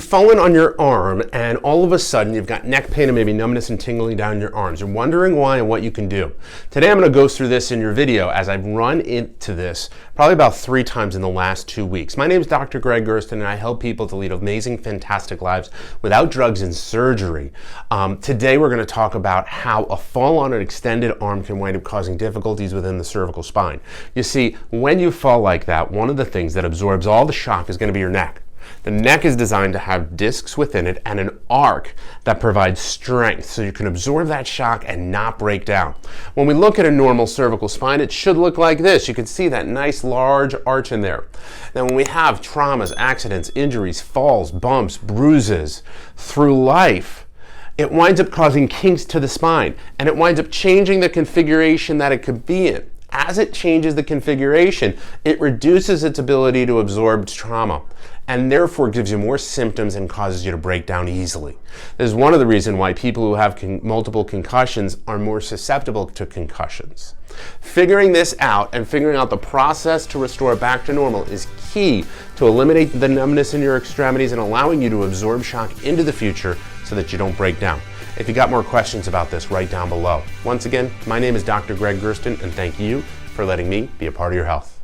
fallen on your arm and all of a sudden you've got neck pain and maybe numbness and tingling down your arms. You're wondering why and what you can do. Today I'm going to go through this in your video as I've run into this probably about 3 times in the last 2 weeks. My name is Dr. Gregg Gerstin and I help people to lead amazing, fantastic lives without drugs and surgery. Today we're going to talk about how a fall on an extended arm can wind up causing difficulties within the cervical spine. You see, when you fall like that, one of the things that absorbs all the shock is going to be your neck. The neck is designed to have discs within it and an arc that provides strength so you can absorb that shock and not break down. When we look at a normal cervical spine, it should look like this. You can see that nice large arch in there. Now when we have traumas, accidents, injuries, falls, bumps, bruises through life, it winds up causing kinks to the spine and it winds up changing the configuration that it could be in. As it changes the configuration, it reduces its ability to absorb trauma and therefore gives you more symptoms and causes you to break down easily. This is one of the reasons why people who have multiple concussions are more susceptible to concussions. Figuring this out and figuring out the process to restore back to normal is key to eliminate the numbness in your extremities and allowing you to absorb shock into the future so that you don't break down. If you got more questions about this, write down below. Once again, my name is Dr. Gregg Gerstin and thank you for letting me be a part of your health.